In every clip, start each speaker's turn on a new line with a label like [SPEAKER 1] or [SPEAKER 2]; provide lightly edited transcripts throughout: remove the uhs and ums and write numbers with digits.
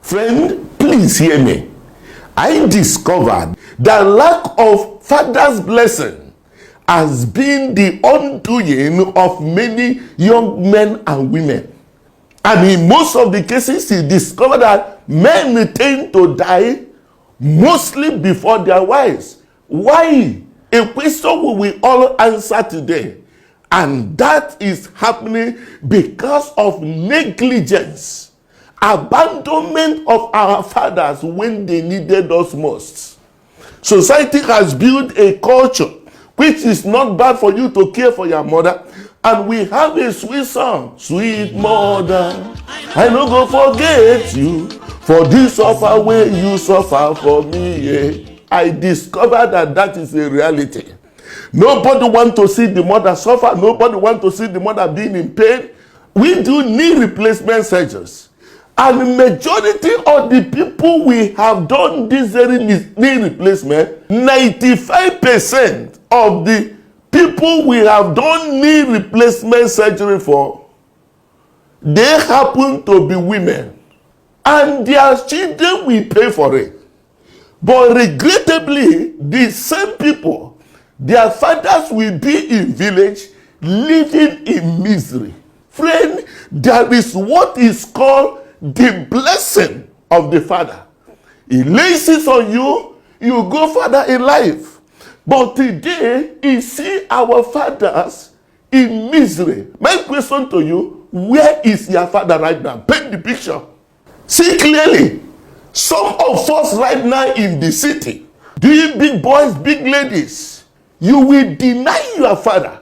[SPEAKER 1] Friend, please hear me. I discovered that lack of father's blessing has been the undoing of many young men and women. And in most of the cases, he discovered that men tend to die mostly before their wives. Why? A question we will all answer today. And that is happening because of negligence, abandonment of our fathers when they needed us most. Society has built a culture which is not bad for you to care for your mother. And we have a sweet song, sweet mother, I no go forget you, for this suffer way you suffer for me. Yeah. I discovered that that is a reality. Nobody want to see the mother suffer. Nobody want to see the mother being in pain. We do knee replacement surgeries. And the majority of the people we have done this very knee replacement, 95% of the people we have done knee replacement surgery for, they happen to be women. And their children will pay for it. But regrettably, the same people, their fathers will be in village living in misery. Friend, there is what is called the blessing of the father. He lays it on you, you go further in life. But today, you see our fathers in misery. My question to you, where is your father right now? Paint the picture. See clearly. Some of us right now in the city, doing big boys, big ladies, you will deny your father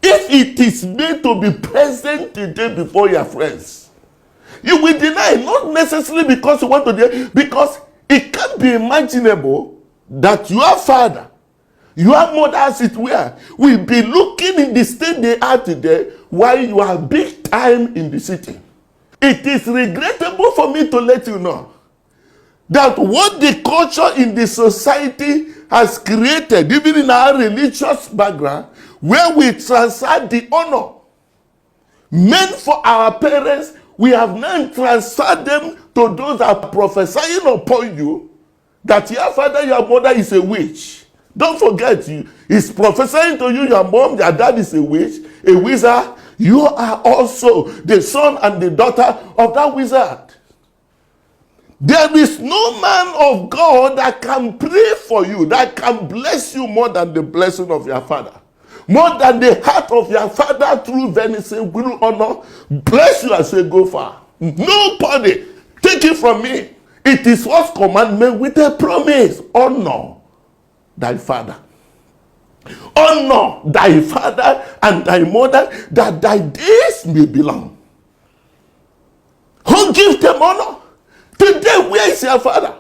[SPEAKER 1] if it is made to be present today before your friends. You will deny, not necessarily because you want to, because it can't be imaginable that your father, your mother as it were, will be looking in the state they are today while you are big time in the city. It is regrettable for me to let you know that what the culture in the society has created, even in our religious background, where we transfer the honor meant for our parents, we have now transferred them to those that are prophesying upon you that your father, your mother is a witch. Don't forget, he's prophesying to you, your mom, your dad is a witch, a wizard. You are also the son and the daughter of that wizard. There is no man of God that can pray for you, that can bless you more than the blessing of your father. More than the heart of your father through venison will honor, bless you and say go far. Nobody take it from me. It is God's commandment with a promise. Honor thy father. Honor thy father and thy mother, that thy days may be long. Who gives them honor? Today, where is your father?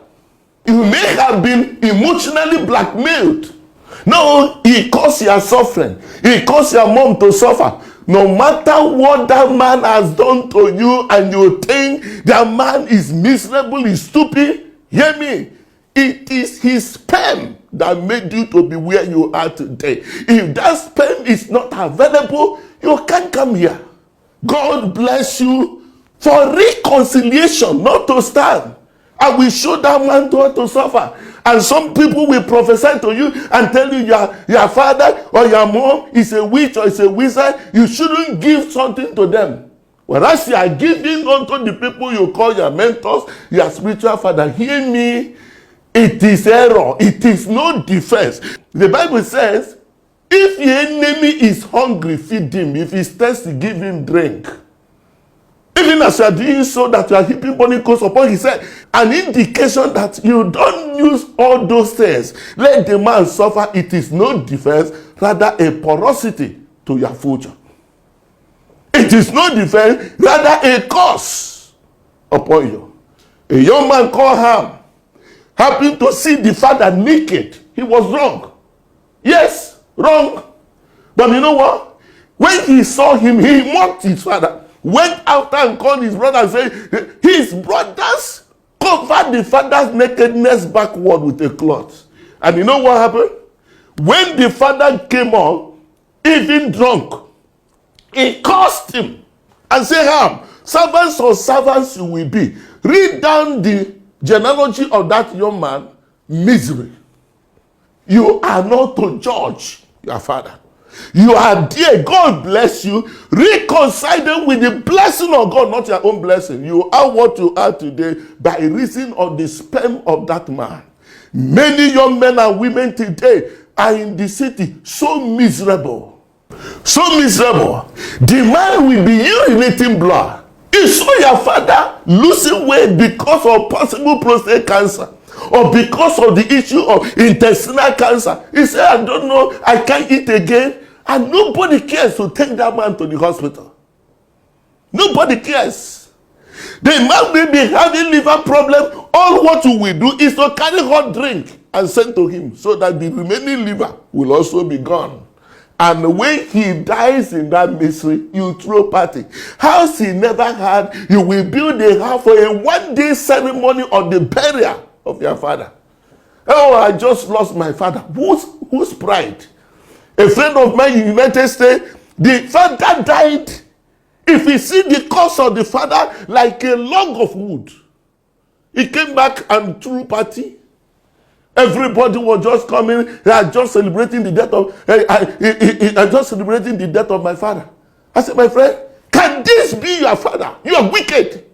[SPEAKER 1] You may have been emotionally blackmailed. No, he caused your suffering. He caused your mom to suffer. No matter what that man has done to you and you think that man is miserable, is stupid, hear me. It is his sperm that made you to be where you are today. If that sperm is not available, you can't come here. God bless you for reconciliation, not to stand. I will show that man to suffer. And some people will prophesy to you and tell you your father or your mom is a witch or is a wizard. You shouldn't give something to them. Whereas you are giving unto the people you call your mentors, your spiritual father. Hear me, it is error. It is no defense. The Bible says, if your enemy is hungry, feed him. If he's thirsty, give him drink. Even as you are doing so, that you are heaping burning coals upon his head, an indication that you don't use all those things. Let the man suffer. It is no defense, rather a porosity to your future. It is no defense, rather a curse upon you. A young man called Ham happened to see the father naked. He was wrong. Yes, wrong. But you know what? When he saw him, he mocked his father. Went out and called his brother and said, his brothers covered the father's nakedness backward with a cloth. And you know what happened? When the father came up, even drunk, he cursed him and said, Ham, servants or servants you will be. read down the genealogy of that young man, misery. You are not to judge your father. You are there. God bless you. Reconcile them with the blessing of God, not your own blessing. You are what you are today by reason of the sperm of that man. Many young men and women today are in the city so miserable. So miserable. The man will be urinating blood. You saw your father losing weight because of possible prostate cancer, or because of the issue of intestinal cancer. He said, I don't know, I can't eat again. And nobody cares to take that man to the hospital. Nobody cares. The man may be having liver problem. All what you will do is to carry hot drink and send to him, so that the remaining liver will also be gone. And when he dies in that misery, you throw party. House he never had, you will build a house for a one-day ceremony of the burial of your father. Oh, I just lost my father. Whose pride? A friend of mine in the United States, the father died. If you see the corpse of the father like a log of wood, he came back and threw party. Everybody was just coming. They are just celebrating the death of. I'm just celebrating the death of my father. I said, my friend, can this be your father? You are wicked.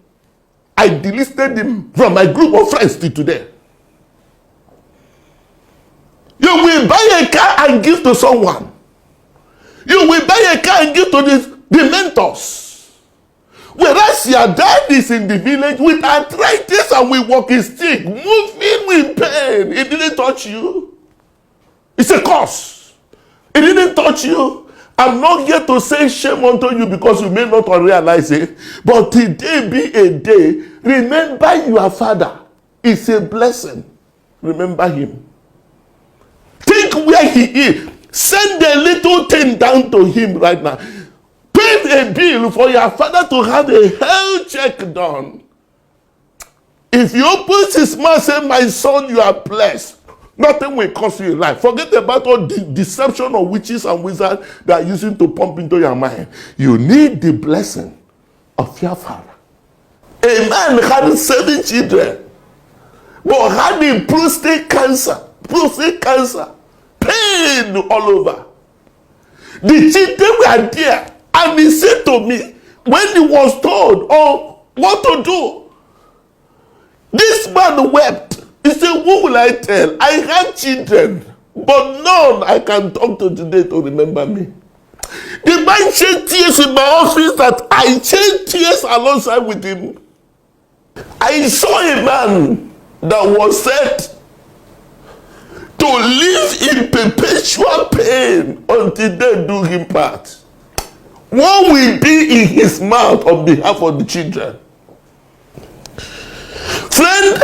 [SPEAKER 1] I delisted him from my group of friends till today. You will buy a car and give to someone. You will buy a car and give to the mentors. Whereas your dad is in the village with arthritis and with walking stick, moving with pain. It didn't touch you. It's a curse. It didn't touch you. I'm not here to say shame unto you because you may not realize it. But today be a day. Remember your father. It's a blessing. Remember him. Think where he is. Send a little thing down to him right now. Pay a bill for your father to have a health check done. If he opens his mouth and says, my son, you are blessed, nothing will cost you life. Forget about all the deception of witches and wizards that are using to pump into your mind. You need the blessing of your father. A man had 7 children, but had a prostate cancer, pain all over. The children were there. And he said to me, when he was told, what to do, this man wept. He said, who will I tell? I have children, but none I can talk to today to remember me. The man shed tears in my office that I shed tears alongside with him. I saw a man that was set to live in perpetual pain until they do him part. What will be in his mouth on behalf of the children? Friend,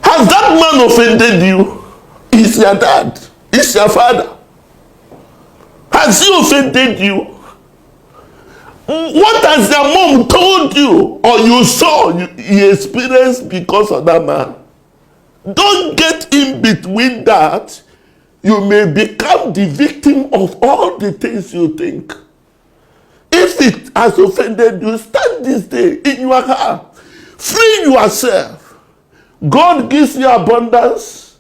[SPEAKER 1] has that man offended you? Is your dad? Is your father? Has he offended you? What has your mom told you or you saw you experienced because of that man? Don't get in between that. You may become the victim of all the things you think. If it has offended you, stand this day in your heart. Free yourself. God gives you abundance.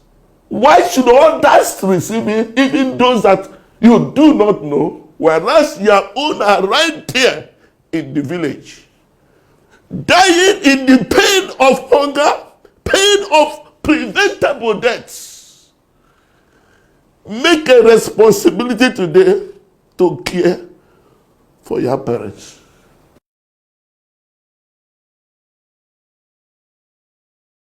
[SPEAKER 1] Why should others receive it, even those that you do not know, whereas your own are right there in the village? Dying in the pain of hunger, pain of preventable deaths. Make a responsibility today to care for your parents.